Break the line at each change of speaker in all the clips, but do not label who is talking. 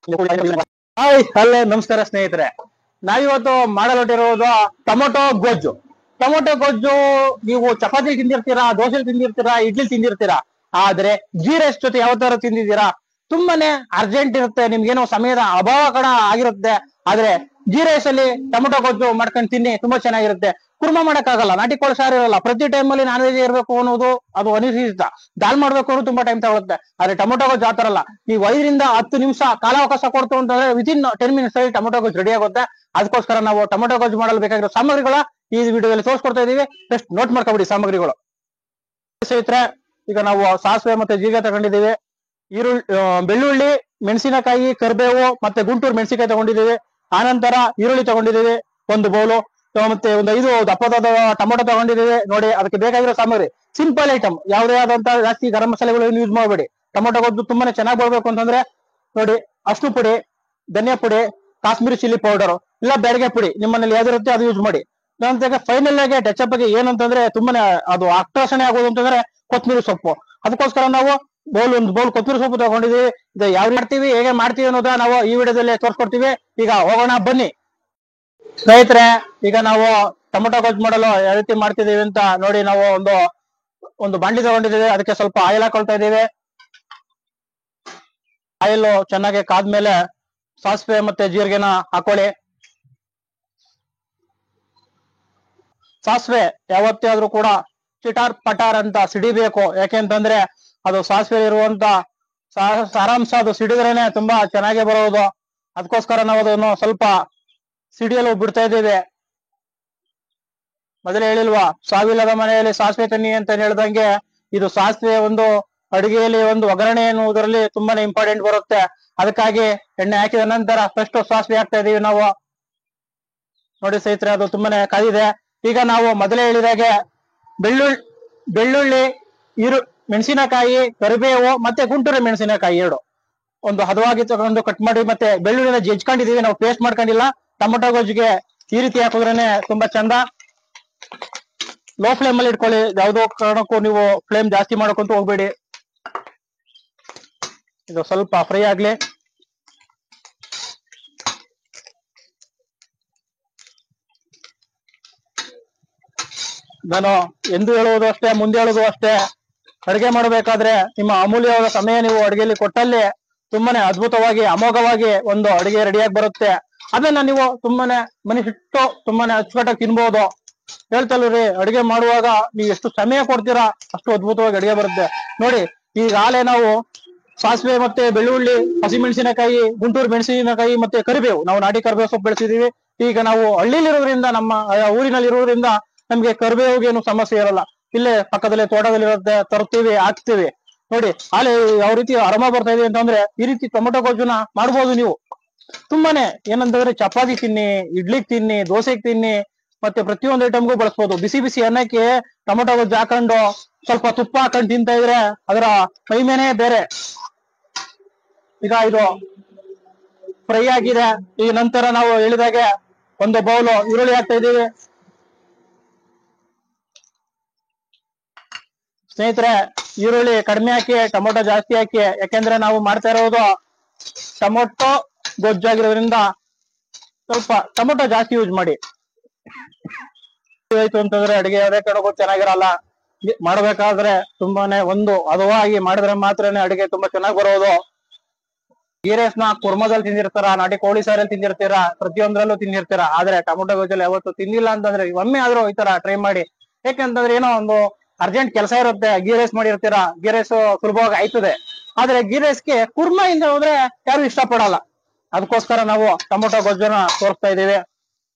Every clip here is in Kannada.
ಹಾಯ್ ಹಲೋ ನಮಸ್ಕಾರ ಸ್ನೇಹಿತರೆ. ನಾವಿವತ್ತು ಮಾಡಲೊಟ್ಟಿರುವುದು ಟೊಮೊಟೊ ಗೊಜ್ಜು. ಟೊಮೊಟೊ ಗೊಜ್ಜು ನೀವು ಚಪಾತಿ ತಿಂದಿರ್ತೀರಾ, ದೋಸೆ ತಿಂದಿರ್ತೀರಾ, ಇಡ್ಲಿ ತಿಂದಿರ್ತೀರಾ. ಆದ್ರೆ ಗೀ ರೈಸ್ ಜೊತೆ ಯಾವತ್ತಾರು ತಿಂದಿದ್ದೀರಾ? ತುಂಬಾನೇ ಅರ್ಜೆಂಟ್ ಇರುತ್ತೆ, ನಿಮ್ಗೇನೋ ಸಮಯದ ಅಭಾವ ಕಣ ಆಗಿರುತ್ತೆ. ಆದ್ರೆ ಗೀ ರೈಸ್ ಅಲ್ಲಿ ಟೊಮೊಟೊ ಗೊಜ್ಜು ಮಾಡ್ಕೊಂಡು ತಿನ್ನಿ, ತುಂಬಾ ಚೆನ್ನಾಗಿರುತ್ತೆ. ಕುರ್ಮಾ ಮಾಡಕ್ಕಾಗಲ್ಲ, ನಾಟಿ ಕೋಳಿ ಸಾರು ಇರಲ್ಲ, ಪ್ರತಿ ಟೈಮ್ ಅಲ್ಲಿ ನಾನ್ ವೆಜ್ ಇರಬೇಕು ಅನ್ನೋದು ಅದು ಅನಿಶ್ಚಿತ. ದಾಲ್ ಮಾಡ್ಬೇಕು ಅನ್ನೋದು ತುಂಬಾ ಟೈಮ್ ತಗೊಳುತ್ತೆ. ಆದ್ರೆ ಟೊಮೊಟೊ ಗೊಜ್ಜು ಆತರಲ್ಲ, ನೀವು 5 ರಿಂದ 10 ನಿಮಿಷ ಕಾಲಾವಕಾಶ ಕೊಡ್ತು ಅಂತಂದ್ರೆ ವಿತಿನ್ 10 ಮಿನಿಟ್ಸ್ ಅಲ್ಲಿ ಟೊಮೊಟೊ ಗೊಜ್ಜು ರೆಡಿ ಆಗುತ್ತೆ. ಅದಕ್ಕೋಸ್ಕರ ನಾವು ಟೊಮೊಟೊ ಗೊಜ್ಜು ಮಾಡಲು ಬೇಕಾಗಿರೋ ಸಾಮಗ್ರಿಗಳ ಈ ವಿಡಿಯೋದಲ್ಲಿ ತೋರಿಸ್ಕೊಡ್ತಾ ಇದೀವಿ. ಜಸ್ಟ್ ನೋಟ್ ಮಾಡ್ಕೊಬಿಡಿ ಸಾಮಗ್ರಿಗಳು. ಸ್ನೇಹಿತರೆ, ಈಗ ನಾವು ಸಾಸಿವೆ ಮತ್ತೆ ಜೀರಿಗೆ ತಗೊಂಡಿದ್ದೀವಿ, ಬೆಳ್ಳುಳ್ಳಿ, ಮೆಣಸಿನಕಾಯಿ, ಕರಿಬೇವು ಮತ್ತೆ ಗುಂಟೂರು ಮೆಣಸಿನಕಾಯಿ ತಗೊಂಡಿದ್ದೀವಿ. ಆನಂತರ ಈರುಳ್ಳಿ ತಗೊಂಡಿದ್ದೀವಿ ಒಂದು ಬೌಲು, ಮತ್ತೆ ಒಂದು 5 ದಪ್ಪದಾದ ಟೊಮೊಟೊ ತಗೊಂಡಿದ್ದೀವಿ. ನೋಡಿ, ಅದಕ್ಕೆ ಬೇಕಾಗಿರೋ ಸಾಮಗ್ರಿ ಸಿಂಪಲ್ ಐಟಮ್, ಯಾವುದೇ ಆದಂತ ಜಾಸ್ತಿ ಗರಂ ಮಸಾಲೆಗಳು ಯೂಸ್ ಮಾಡಬೇಡಿ. ಟೊಮೊಟೊ ಗೊಜ್ಜು ತುಂಬಾನೇ ಚೆನ್ನಾಗಿ ಬರ್ಬೇಕು ಅಂತಂದ್ರೆ ನೋಡಿ, ಅಷ್ಟು ಪುಡಿ, ಧನಿಯಾ ಪುಡಿ, ಕಾಶ್ಮೀರಿ ಚಿಲ್ಲಿ ಪೌಡರ್ ಇಲ್ಲ ಬ್ಯಾಡಗೆ ಪುಡಿ, ನಿಮ್ಮನೇಲಿ ಯಾವ್ದಿರುತ್ತೆ ಅದು ಯೂಸ್ ಮಾಡಿ. ನಂತರ ಫೈನಲ್ ಆಗಿ ಟಚ್ ಆಗಿ ಏನಂತಂದ್ರೆ ತುಂಬಾನೇ ಅದು ಆಕರ್ಷಣೆ ಆಗೋದು ಅಂತಂದ್ರೆ ಕೊತ್ತಂಬರಿ ಸೊಪ್ಪು. ಅದಕ್ಕೋಸ್ಕರ ನಾವು ಒಂದು ಬೌಲ್ ಕೊತ್ತಂಬರಿ ಸೊಪ್ಪು ತಗೊಂಡಿದೀವಿ. ಇದು ಯಾವ ಮಾಡ್ತೀವಿ, ಹೇಗೆ ಮಾಡ್ತೀವಿ ಅನ್ನೋದ ನಾವು ಈ ವಿಡಿಯೋದಲ್ಲಿ ತೋರಿಸ್ಕೊಡ್ತೀವಿ. ಈಗ ಹೋಗೋಣ ಬನ್ನಿ ಸ್ನೇಹಿತರೆ. ಈಗ ನಾವು ಟೊಮೊಟೊ ಗೊಜ್ಜು ಮಾಡಲು ಯಾವ ರೀತಿ ಮಾಡ್ತಿದೀವಿ ಅಂತ ನೋಡಿ. ನಾವು ಒಂದು ಬಾಂಡ್ಲಿ ತಗೊಂಡಿದ್ದೀವಿ, ಅದಕ್ಕೆ ಸ್ವಲ್ಪ ಆಯಿಲ್ ಹಾಕೊಳ್ತಾ ಇದೀವಿ. ಆಯಿಲ್ ಚೆನ್ನಾಗಿ ಕಾದ್ಮೇಲೆ ಸಾಸಿವೆ ಮತ್ತೆ ಜೀರಿಗೆನ ಹಾಕೊಳ್ಳಿ. ಸಾಸಿವೆ ಯಾವತ್ತೇ ಆದ್ರೂ ಕೂಡ ಚಿಟಾರ್ ಪಟಾರ್ ಅಂತ ಸಿಡಿಬೇಕು, ಯಾಕೆಂತಂದ್ರೆ ಅದು ಸಾಸಿವೆ ಇರುವಂತ ಸಾರಾಂಶ ಅದು ಸಿಡಿದ್ರೇನೆ ತುಂಬಾ ಚೆನ್ನಾಗಿ ಬರೋದು. ಅದಕ್ಕೋಸ್ಕರ ನಾವು ಅದನ್ನು ಸ್ವಲ್ಪ ಸಿಡಿಯಲು ಬಿಡ್ತಾ ಇದ್ದೇವೆ. ಮೊದಲೇ ಹೇಳಿಲ್ವಾ, ಸಾವಿಲ್ಲದ ಮನೆಯಲ್ಲಿ ಸಾಸಿವೆ ತನ್ನಿ ಅಂತ ಹೇಳ್ದಂಗೆ, ಇದು ಸಾಸಿವೆ ಒಂದು ಅಡುಗೆಯಲ್ಲಿ ಒಂದು ಒಗ್ಗರಣೆ ಎನ್ನುವುದರಲ್ಲಿ ತುಂಬಾನೇ ಇಂಪಾರ್ಟೆಂಟ್ ಬರುತ್ತೆ. ಅದಕ್ಕಾಗಿ ಎಣ್ಣೆ ಹಾಕಿದ ನಂತರ ಫಸ್ಟ್ ಸಾಸಿವೆ ಹಾಕ್ತಾ ಇದೀವಿ ನಾವು. ನೋಡಿ ಸ್ನೇಹಿತರೆ, ಅದು ತುಂಬಾನೇ ಕಾದಿದೆ. ಈಗ ನಾವು ಮೊದಲೇ ಹೇಳಿದಾಗೆ ಬೆಳ್ಳುಳ್ಳಿ, ಮೆಣಸಿನಕಾಯಿ, ಕರಿಬೇವು ಮತ್ತೆ ಗುಂಟೂರು ಮೆಣಸಿನಕಾಯಿ ಒಂದು ಹದವಾಗಿ ತಗೊಂಡು ಕಟ್ ಮಾಡಿ, ಮತ್ತೆ ಬೆಳ್ಳುಳ್ಳಿನ ಜಜ್ಕೊಂಡಿದೀವಿ, ನಾವು ಪೇಸ್ಟ್ ಮಾಡ್ಕೊಂಡಿಲ್ಲ. ಟೊಮೊಟೊ ಗೊಜ್ಜಿಗೆ ಈ ರೀತಿ ಹಾಕಿದ್ರೇನೆ ತುಂಬಾ ಚಂದ. ಲೋ ಫ್ಲೇಮ್ ಅಲ್ಲಿ ಇಟ್ಕೊಳ್ಳಿ, ಯಾವುದೋ ಕಾರಣಕ್ಕೂ ನೀವು ಫ್ಲೇಮ್ ಜಾಸ್ತಿ ಮಾಡ್ಕೊಂತ ಹೋಗ್ಬೇಡಿ. ಇದು ಸ್ವಲ್ಪ ಫ್ರೈ ಆಗ್ಲಿ. ನಾನು ಎಂದು ಹೇಳುವುದು ಅಷ್ಟೇ, ಮುಂದೆ ಹೇಳುವುದು ಅಷ್ಟೇ, ಅಡುಗೆ ಮಾಡಬೇಕಾದ್ರೆ ನಿಮ್ಮ ಅಮೂಲ್ಯವಾದ ಸಮಯ ನೀವು ಅಡುಗೆಯಲ್ಲಿ ಕೊಟ್ಟಲ್ಲಿ ತುಂಬಾನೇ ಅದ್ಭುತವಾಗಿ ಅಮೋಘವಾಗಿ ಒಂದು ಅಡುಗೆ ರೆಡಿಯಾಗಿ ಬರುತ್ತೆ. ಅದನ್ನ ನೀವು ತುಂಬಾನೇ ಮನಸ್ಸಿಟ್ಟು ತುಂಬಾನೇ ಅಚ್ಚುಕಟ್ಟಾಗಿ ತಿನ್ಬಹುದು. ಹೇಳ್ತಲ್ರಿ, ಅಡುಗೆ ಮಾಡುವಾಗ ನೀವು ಎಷ್ಟು ಸಮಯ ಕೊಡ್ತೀರಾ ಅಷ್ಟು ಅದ್ಭುತವಾಗಿ ಅಡುಗೆ ಬರುತ್ತೆ. ನೋಡಿ, ಈಗಾಗಲೇ ನಾವು ಸಾಸಿವೆ ಮತ್ತೆ ಬೆಳ್ಳುಳ್ಳಿ, ಹಸಿಮೆಣಸಿನಕಾಯಿ, ಗುಂಟೂರು ಮೆಣಸಿನಕಾಯಿ ಮತ್ತೆ ಕರಿಬೇವು, ನಾವು ನಾಟಿ ಕರಿಬೇವು ಸೊಪ್ಪು ಬೆಳೆಸಿದೀವಿ. ಈಗ ನಾವು ಹಳ್ಳಿಲಿರೋದ್ರಿಂದ, ನಮ್ಮ ಊರಿನಲ್ಲಿ ಇರೋದ್ರಿಂದ ನಮ್ಗೆ ಕರಿಬೇವಿಗೆ ಏನು ಸಮಸ್ಯೆ ಇರಲ್ಲ. ಇಲ್ಲೇ ಪಕ್ಕದಲ್ಲಿ ತೋಟದಲ್ಲಿ ಇರುತ್ತೆ, ತರ್ತೀವಿ, ಹಾಕ್ತಿವಿ. ನೋಡಿ ಅಲ್ಲಿ ಯಾವ ರೀತಿ ಅರಮ ಬರ್ತಾ ಇದೆ ಅಂತಂದ್ರೆ, ಈ ರೀತಿ ಟೊಮೊಟೊ ಗೊಜ್ಜುನ ಮಾಡ್ಬೋದು ನೀವು. ತುಂಬಾನೇ ಏನಂತಂದ್ರೆ ಚಪಾತಿ ತಿನ್ನಿ, ಇಡ್ಲಿಗೆ ತಿನ್ನಿ, ದೋಸೆಗೆ ತಿನ್ನಿ, ಮತ್ತೆ ಪ್ರತಿಯೊಂದು ಐಟಮ್ಗೂ ಬಳಸ್ಬೋದು. ಬಿಸಿ ಬಿಸಿ ಅನ್ನಕ್ಕೆ ಟೊಮೊಟೊ ಗೊಜ್ಜು ಹಾಕೊಂಡು ಸ್ವಲ್ಪ ತುಪ್ಪ ಹಾಕೊಂಡು ತಿಂತಾ ಇದ್ರೆ ಅದರ ಮಹಿಮೆನೇ ಬೇರೆ. ಈಗ ಇದು ಫ್ರೈ ಆಗಿದೆ. ಈ ನಂತರ ನಾವು ಹೇಳಿದಾಗೆ ಒಂದು ಬೌಲು ಈರುಳ್ಳಿ ಹಾಕ್ತಾ ಇದೀವಿ. ಸ್ನೇಹಿತರೆ, ಈರುಳ್ಳಿ ಕಡಿಮೆ ಹಾಕಿ, ಟೊಮೊಟೊ ಜಾಸ್ತಿ ಹಾಕಿ, ಯಾಕೆಂದ್ರೆ ನಾವು ಮಾಡ್ತಾ ಇರೋದು ಟೊಮೊಟೊ ಗೊಜ್ಜಾಗಿರೋದ್ರಿಂದ ಸ್ವಲ್ಪ ಟೊಮೊಟೊ ಜಾಸ್ತಿ ಯೂಸ್ ಮಾಡಿ. ಆಯ್ತು ಅಂತಂದ್ರೆ ಅಡುಗೆ ಯಾವುದೇ ಕಾರಣಕ್ಕೂ ಚೆನ್ನಾಗಿರಲ್ಲ. ಮಾಡಬೇಕಾದ್ರೆ ತುಂಬಾನೇ ಒಂದು ಹದವಾಗಿ ಮಾಡಿದ್ರೆ ಮಾತ್ರನೇ ಅಡುಗೆ ತುಂಬಾ ಚೆನ್ನಾಗಿ ಬರೋದು. ಗೀ ರೈಸ್ನ ಕುರ್ಮದಲ್ಲಿ ತಿಂದಿರ್ತಾರ, ನಾಟಿ ಕೋಳಿ ಸಾರಲ್ಲಿ ತಿಂದಿರ್ತೀರಾ, ಪ್ರತಿಯೊಂದ್ರಲ್ಲೂ ತಿಂದಿರ್ತೀರಾ. ಆದ್ರೆ ಟೊಮೊಟೊ ಗೊಜ್ಜಲ್ಲಿ ಯಾವತ್ತು ತಿಂದಿಲ್ಲ ಅಂತಂದ್ರೆ ಒಮ್ಮೆ ಆದ್ರೂ ಈ ತರ ಟ್ರೈ ಮಾಡಿ. ಯಾಕೆಂತಂದ್ರೆ ಏನೋ ಒಂದು ಅರ್ಜೆಂಟ್ ಕೆಲಸ ಇರುತ್ತೆ, ಗೀ ರೈಸ್ ಮಾಡಿರ್ತೀರಾ, ಗೀ ರೈಸ್ ಸುಲಭವಾಗಿ ಆಯ್ತದೆ. ಆದ್ರೆ ಗೀ ರೈಸ್ಗೆ ಕುರ್ಮಾ ಇಂದ ಹೋದ್ರೆ ಯಾರು ಇಷ್ಟಪಡಲ್ಲ. ಅದಕ್ಕೋಸ್ಕರ ನಾವು ಟೊಮೊಟೊ ಗೊಜ್ಜನ್ನ ತೋರಿಸ್ತಾ ಇದ್ದೀವಿ.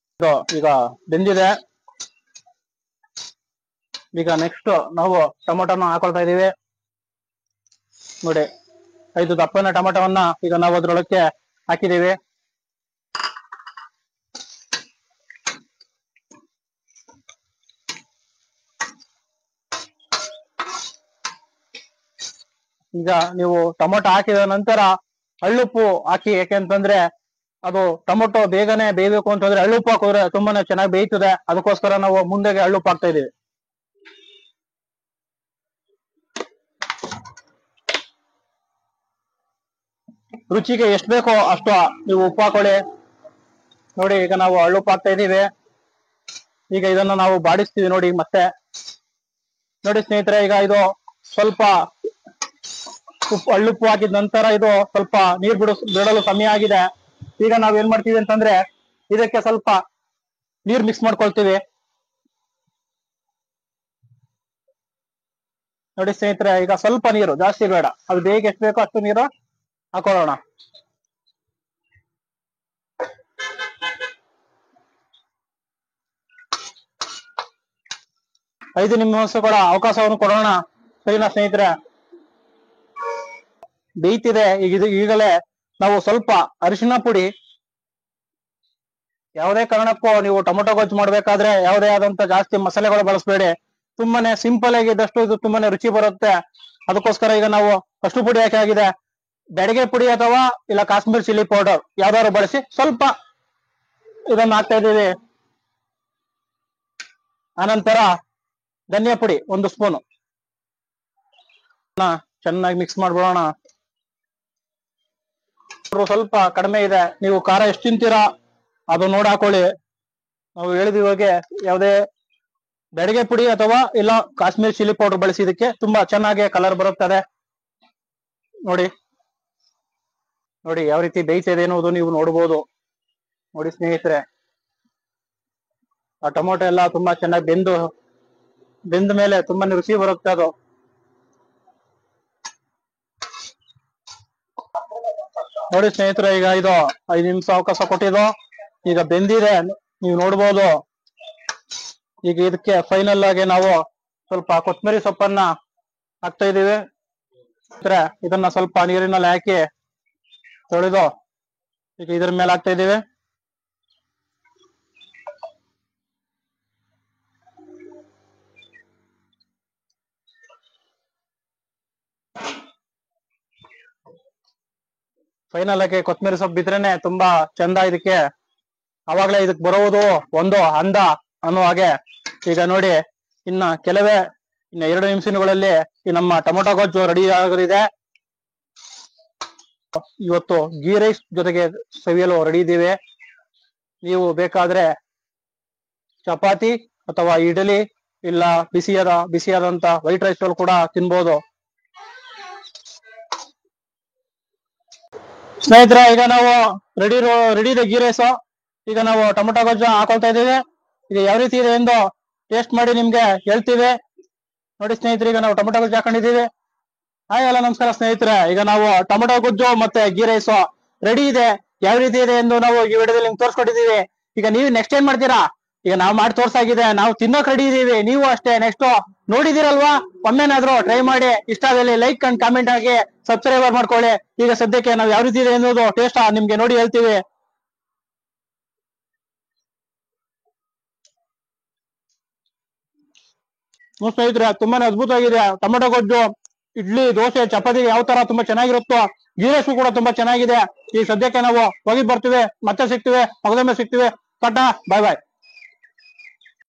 ಈಗ ಬೆಂದಿದೆ. ಈಗ ನೆಕ್ಸ್ಟ್ ನಾವು ಟೊಮೊಟೊನ ಹಾಕೊಳ್ತಾ ಇದೀವಿ. ನೋಡಿ, 5 ದಪ್ಪನ ಟೊಮೊಟೊವನ್ನ ಈಗ ನಾವು ಅದ್ರೊಳಕ್ಕೆ ಹಾಕಿದೀವಿ. ಈಗ ನೀವು ಟೊಮೊಟೊ ಹಾಕಿದ ನಂತರ ಹಳ್ಳುಪ್ಪು ಹಾಕಿ, ಯಾಕೆಂತಂದ್ರೆ ಅದು ಟೊಮೊಟೊ ಬೇಗನೆ ಬೇಯಬೇಕು ಅಂತಂದ್ರೆ ಹಳ್ಳುಪ್ಪು ಹಾಕಿದ್ರೆ ತುಂಬಾನೇ ಚೆನ್ನಾಗಿ ಬೇಯ್ತದೆ. ಅದಕ್ಕೋಸ್ಕರ ನಾವು ಮುಂದೆಗೆ ಹಳ್ಳುಪ್ಪು ಹಾಕ್ತಾ ಇದೀವಿ. ರುಚಿಗೆ ಎಷ್ಟು ಬೇಕೋ ಅಷ್ಟು ನೀವು ಉಪ್ಪು ಹಾಕೊಳ್ಳಿ. ನೋಡಿ ಈಗ ನಾವು ಹಳ್ಳುಪ್ಪು ಹಾಕ್ತಾ ಇದೀವಿ. ಈಗ ಇದನ್ನ ನಾವು ಬಾಡಿಸ್ತೀವಿ ನೋಡಿ. ಮತ್ತೆ ನೋಡಿ ಸ್ನೇಹಿತರೆ, ಈಗ ಇದು ಸ್ವಲ್ಪ ಹಳ್ಳುಪ್ಪು ಹಾಕಿದ ನಂತರ ಇದು ಸ್ವಲ್ಪ ನೀರ್ ಬಿಡಲು ಸಮಯ ಆಗಿದೆ. ಈಗ ನಾವ್ ಏನ್ ಮಾಡ್ತೀವಿ ಅಂತಂದ್ರೆ ಇದಕ್ಕೆ ಸ್ವಲ್ಪ ನೀರ್ ಮಿಕ್ಸ್ ಮಾಡ್ಕೊಳ್ತೀವಿ. ನೋಡಿ ಸ್ನೇಹಿತರೆ, ಈಗ ಸ್ವಲ್ಪ ನೀರು, ಜಾಸ್ತಿ ಬೇಡ, ಅದು ಬೇಗ ಎಷ್ಟು ಬೇಕೋ ಅಷ್ಟು ನೀರು ಹಾಕೊಳ್ಳೋಣ. ಐದು ನಿಮಿಷ ಕೂಡ ಅವಕಾಶವನ್ನು ಕೊಡೋಣ. ಸರಿನಾ ಸ್ನೇಹಿತರೆ? ಬೇಯ್ತಿದೆ. ಈಗ ಈಗಲೇ ನಾವು ಸ್ವಲ್ಪ ಅರಿಶಿನ ಪುಡಿ, ಯಾವುದೇ ಕಾರಣಕ್ಕೂ ನೀವು ಟೊಮೊಟೊ ಗೊಜ್ಜು ಮಾಡ್ಬೇಕಾದ್ರೆ ಯಾವುದೇ ಆದಂತ ಜಾಸ್ತಿ ಮಸಾಲೆಗಳು ಬಳಸಬೇಡಿ. ತುಂಬಾನೇ ಸಿಂಪಲ್ ಆಗಿದ್ದಷ್ಟು ಇದು ತುಂಬಾನೇ ರುಚಿ ಬರುತ್ತೆ. ಅದಕ್ಕೋಸ್ಕರ ಈಗ ನಾವು ಅಷ್ಟು ಪುಡಿ ಹಾಕಿ ಆಗಿದೆ. ಬೆಡಗೆ ಪುಡಿ ಅಥವಾ ಇಲ್ಲ ಕಾಶ್ಮೀರ್ ಚಿಲ್ಲಿ ಪೌಡರ್ ಯಾವ್ದಾದ್ರು ಬಳಸಿ ಸ್ವಲ್ಪ ಇದನ್ನ ಹಾಕ್ತಾ ಇದ್ದೀವಿ. ಆನಂತರ ಧನಿಯಾ ಪುಡಿ 1 ಸ್ಪೂನು ಚೆನ್ನಾಗಿ ಮಿಕ್ಸ್ ಮಾಡ್ಬಿಡೋಣ. ಸ್ವಲ್ಪ ಕಡಿಮೆ ಇದೆ, ನೀವು ಖಾರ ಎಷ್ಟು ತಿಂತೀರಾ ಅದು ನೋಡಿ ಹಾಕೊಳ್ಳಿ. ನಾವು ಹೇಳಿದ ಹಾಗೆ ಯಾವುದೇ ಬೆಡಗೆ ಪುಡಿ ಅಥವಾ ಇಲ್ಲ ಕಾಶ್ಮೀರ್ ಚಿಲ್ಲಿ ಪೌಡರ್ ಬಳಸಿ ಇದಕ್ಕೆ ತುಂಬಾ ಚೆನ್ನಾಗಿ ಕಲರ್ ಬರುತ್ತದೆ. ನೋಡಿ ನೋಡಿ ಯಾವ ರೀತಿ ಬೇಯ್ತಿದೆ ಅನ್ನೋದು ನೀವು ನೋಡ್ಬೋದು. ನೋಡಿ ಸ್ನೇಹಿತರೆ, ಆ ಟೊಮೊಟೊ ಎಲ್ಲ ತುಂಬಾ ಚೆನ್ನಾಗಿ ಬೆಂದ ಮೇಲೆ ತುಂಬಾನೇ ರುಚಿ ಬರುತ್ತೆ ಅದು. ನೋಡಿ ಸ್ನೇಹಿತರೆ, ಈಗ ಇದು 5 ನಿಮಿಷ ಅವಕಾಶ ಕೊಟ್ಟಿದ್ದು, ಈಗ ಬೆಂದಿದೆ, ನೀವು ನೋಡ್ಬೋದು. ಈಗ ಇದಕ್ಕೆ ಫೈನಲ್ ಆಗಿ ನಾವು ಸ್ವಲ್ಪ ಕೊತ್ತಂಬರಿ ಸೊಪ್ಪನ್ನ ಹಾಕ್ತಾ ಇದೀವಿ. ಇದನ್ನ ಸ್ವಲ್ಪ ನೀರಿನಲ್ಲಿ ಹಾಕಿ ತೊಳೆದು ಈಗ ಇದ್ರ ಮೇಲೆ ಹಾಕ್ತಾ ಇದೀವಿ. ಫೈನಲ್ ಆಗಿ ಕೊತ್ತಂಬರಿ ಸೊಪ್ಪು ಬಿದ್ರೇನೆ ತುಂಬಾ ಚಂದ ಇದಕ್ಕೆ. ಅವಾಗ್ಲೇ ಇದಕ್ ಬರುವುದು ಒಂದು ಅಂದ ಅನ್ನೋ ಹಾಗೆ. ಈಗ ನೋಡಿ, ಇನ್ನ 2 ನಿಮಿಷಗಳಲ್ಲಿ ಈ ನಮ್ಮ ಟೊಮೊಟೊ ಗೊಜ್ಜು ರೆಡಿ ಆಗಲಿದೆ. ಇವತ್ತು ಗೀ ರೈಸ್ ಜೊತೆಗೆ ಸವಿಯಲು ರೆಡಿ ಇದ್ದೀವಿ. ನೀವು ಬೇಕಾದ್ರೆ ಚಪಾತಿ ಅಥವಾ ಇಡ್ಲಿ ಇಲ್ಲ ಬಿಸಿಯಾದಂತ ವೈಟ್ ರೈಸ್ ಕೂಡ ತಿನ್ಬೋದು. ಸ್ನೇಹಿತರೆ, ಈಗ ನಾವು ರೆಡಿ ಇದೆ ಗೀ ರೈಸ್. ಈಗ ನಾವು ಟೊಮೊಟೊ ಗೊಜ್ಜು ಹಾಕೊಳ್ತಾ ಇದ್ದೀವಿ. ಈಗ ಯಾವ ರೀತಿ ಇದೆ ಎಂದು ಟೇಸ್ಟ್ ಮಾಡಿ ನಿಮ್ಗೆ ಹೇಳ್ತೀವಿ. ನೋಡಿ ಸ್ನೇಹಿತರೆ, ಈಗ ನಾವು ಟೊಮೊಟೊ ಗೊಜ್ಜು ಹಾಕೊಂಡಿದ್ದೀವಿ. ಹಾಯ್ ಎಲ್ಲ ನಮಸ್ಕಾರ ಸ್ನೇಹಿತರೆ. ಈಗ ನಾವು ಟೊಮೊಟೊ ಗೊಜ್ಜು ಮತ್ತೆ ಗೀ ರೈಸ್ ರೆಡಿ ಇದೆ. ಯಾವ ರೀತಿ ಇದೆ ಎಂದು ನಾವು ಈ ವಿಡಿಯೋದಲ್ಲಿ ನಿಮ್ಗೆ ತೋರಿಸ್ಕೊಟ್ಟಿದ್ದೀವಿ. ಈಗ ನೀವು ನೆಕ್ಸ್ಟ್ ಏನ್ ಮಾಡ್ತೀರಾ? ಈಗ ನಾವು ಮಾಡಿ ತೋರ್ಸಾಗಿದೆ, ನಾವು ತಿನ್ನೋಕ್ ರೆಡಿ ಇದೀವಿ. ನೀವು ಅಷ್ಟೇ ನೆಕ್ಸ್ಟ್ ನೋಡಿದಿರಲ್ವಾ, ಒಮ್ಮೆನಾದ್ರೂ ಟ್ರೈ ಮಾಡಿ. ಇಷ್ಟ ಆದಲ್ಲಿ ಲೈಕ್ ಅಂಡ್ ಕಾಮೆಂಟ್ ಆಗಿ ಸಬ್ಸ್ಕ್ರೈಬರ್ ಮಾಡ್ಕೊಳ್ಳಿ. ಈಗ ಸದ್ಯಕ್ಕೆ ನಾವು ಯಾವ ರೀತಿ ಇದೆ ಅನ್ನೋದು ಟೇಸ್ಟ್ ನಿಮ್ಗೆ ನೋಡಿ ಹೇಳ್ತೀವಿ. ಸ್ನೇಹಿತರೆ, ತುಂಬಾನೇ ಅದ್ಭುತವಾಗಿದೆ ಟೊಮೊಟೊ ಗೊಜ್ಜು. ಇಡ್ಲಿ, ದೋಸೆ, ಚಪಾತಿಗೆ ಯಾವ ತರ ತುಂಬಾ ಚೆನ್ನಾಗಿರುತ್ತೋ ಗೀ ರೈಸ್ ಕೂಡ ತುಂಬಾ ಚೆನ್ನಾಗಿದೆ. ಈ ಸದ್ಯಕ್ಕೆ ನಾವು ಹೋಗಿ ಬರ್ತೀವಿ, ಮತ್ತೆ ಸಿಗ್ತೀವಿ, ಮಗದೊಮ್ಮೆ ಸಿಗ್ತೀವಿ. ಟಾಟಾ, ಬಾಯ್ ಬಾಯ್.